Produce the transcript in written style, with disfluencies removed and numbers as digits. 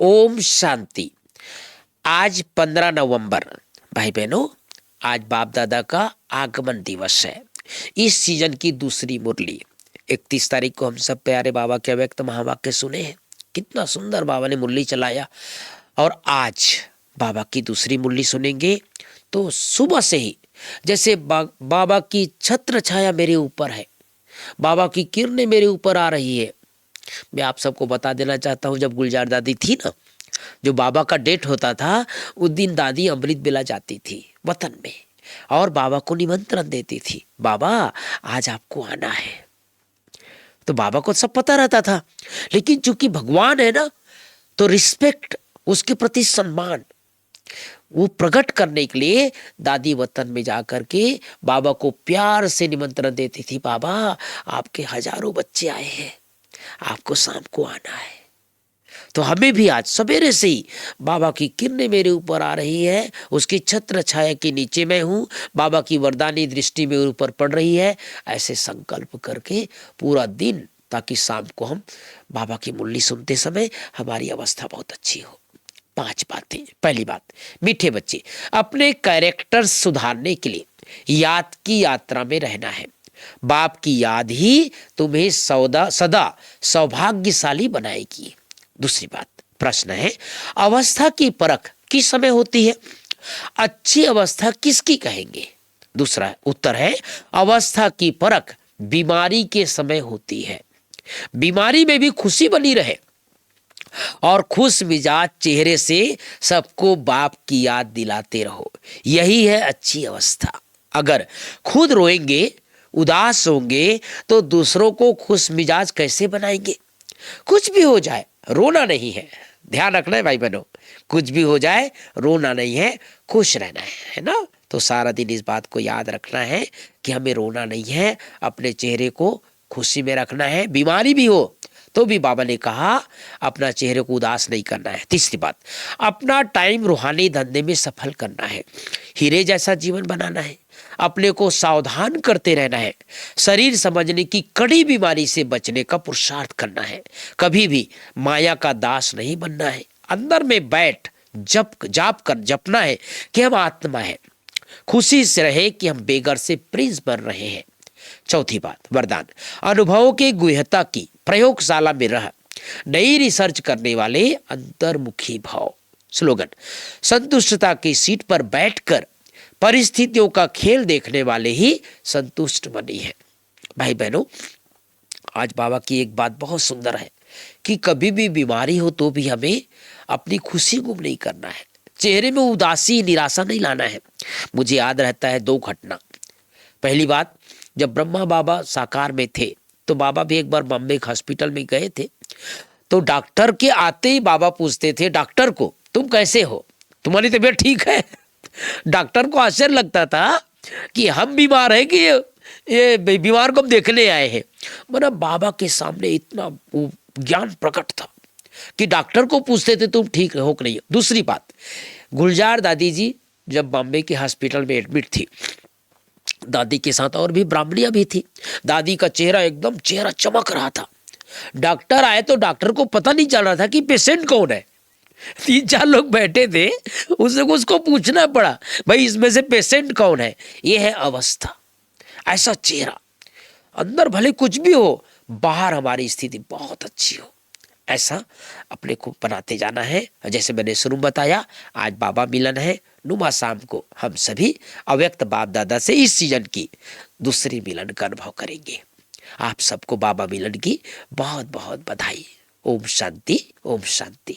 ओम शांति। आज 15 नवंबर, भाई बहनों, आज बाप दादा का आगमन दिवस है। इस सीजन की दूसरी मुरली 31 तारीख को हम सब प्यारे बाबा के अव्यक्त महावाक्य सुने हैं। कितना सुंदर बाबा ने मुरली चलाया। और आज बाबा की दूसरी मुरली सुनेंगे। तो सुबह से ही जैसे बाबा की छत्र छाया मेरे ऊपर है, बाबा की किरणें मेरे ऊपर आ रही है। मैं आप सबको बता देना चाहता हूँ, जब गुलजार दादी थी ना, जो बाबा का डेट होता था उस दिन दादी अमृत बेला जाती थी वतन में और बाबा को निमंत्रण देती थी, बाबा आज आपको आना है। तो बाबा को सब पता रहता था, लेकिन चूंकि भगवान है ना, तो रिस्पेक्ट, उसके प्रति सम्मान वो प्रकट करने के लिए दादी वतन में जाकर के बाबा को प्यार से निमंत्रण देती थी, बाबा आपके हजारों बच्चे आए हैं, आपको शाम को आना है। तो हमें भी आज सवेरे से ही बाबा की किरणें मेरे ऊपर आ रही है, उसकी छत्र छाया के नीचे मैं हूँ, बाबा की वरदानी दृष्टि मेरे ऊपर पड़ रही है, ऐसे संकल्प करके पूरा दिन, ताकि शाम को हम बाबा की मुरली सुनते समय हमारी अवस्था बहुत अच्छी हो। 5 बातें। पहली बात, मीठे बच्चे, अपने कैरेक्टर सुधारने के लिए याद की यात्रा में रहना है। बाप की याद ही तुम्हें सदा सौभाग्यशाली बनाएगी। दूसरी बात, प्रश्न है, अवस्था की परख किस समय होती है? अच्छी अवस्था किसकी कहेंगे? दूसरा उत्तर है, अवस्था की परख बीमारी के समय होती है। बीमारी में भी खुशी बनी रहे और खुश मिजाज चेहरे से सबको बाप की याद दिलाते रहो, यही है अच्छी अवस्था। अगर खुद रोएंगे, उदास होंगे, तो दूसरों को खुश मिजाज कैसे बनाएंगे? कुछ भी हो जाए, रोना नहीं है। ध्यान रखना है भाई बहनों, कुछ भी हो जाए रोना नहीं है, खुश रहना है ना। तो सारा दिन इस बात को याद रखना है कि हमें रोना नहीं है, अपने चेहरे को खुशी में रखना है। बीमारी भी हो तो भी बाबा ने कहा अपना चेहरे को उदास नहीं करना है। तीसरी बात, अपना टाइम रूहानी धंधे में सफल करना है, हीरे जैसा जीवन बनाना है, अपने को सावधान करते रहना है, शरीर समझने की कड़ी बीमारी से बचने का पुरुषार्थ करना है, कभी भी माया का दास नहीं बनना है, अंदर में बैठ जाप कर जपना है कि हम आत्मा है, खुशी से रहे कि हम बेगर से प्रिंस बन रहे हैं। चौथी बात, वरदान, अनुभवों के गुह्यता की प्रयोगशाला में रह नई रिसर्च करने वाले अंतर्मुखी भाव। स्लोगन, संतुष्टता की सीट पर बैठकर परिस्थितियों का खेल देखने वाले ही संतुष्ट बनी है। भाई बहनों, आज बाबा की एक बात बहुत सुंदर है कि कभी भी बीमारी हो तो भी हमें अपनी खुशी गुम नहीं करना है, चेहरे में उदासी निराशा नहीं लाना है। मुझे याद रहता है 2 घटना। पहली बात, जब ब्रह्मा बाबा साकार में थे तो बाबा भी एक बार बॉम्बे एक हॉस्पिटल में गए थे। तो डॉक्टर के आते ही बाबा पूछते थे डॉक्टर को, तुम कैसे हो, तुम्हारी तबीयत ठीक है? डॉक्टर को आश्चर्य लगता था कि हम बीमार हैं कि ये बीमार को हम देखने आए हैं। मतलब बाबा के सामने इतना ज्ञान प्रकट था कि डॉक्टर को पूछते थे तुम ठीक हो कि नहीं। दूसरी बात, गुलजार दादी जी जब बॉम्बे के हॉस्पिटल में एडमिट थी, दादी के साथ और भी ब्राह्मणियां भी थी, दादी का चेहरा चमक रहा था। डॉक्टर आए तो डॉक्टर को पता नहीं चल रहा था कि पेशेंट कौन है। 3-4 लोग बैठे थे, उसको पूछना पड़ा, भाई इसमें से पेशेंट कौन है? ये है अवस्था। ऐसा चेहरा, अंदर भले कुछ भी हो, बाहर हमारी स्थिति बहुत अच्छी हो, ऐसा अपने को बनाते जाना है। जैसे मैंने शुरू बताया, आज बाबा मिलन है, नुमा शाम को हम सभी अव्यक्त बाप दादा से इस सीजन की दूसरी मिलन का अनुभव करेंगे। आप सबको बाबा मिलन की बहुत बहुत बधाई। ओम शांति, ओम शांति।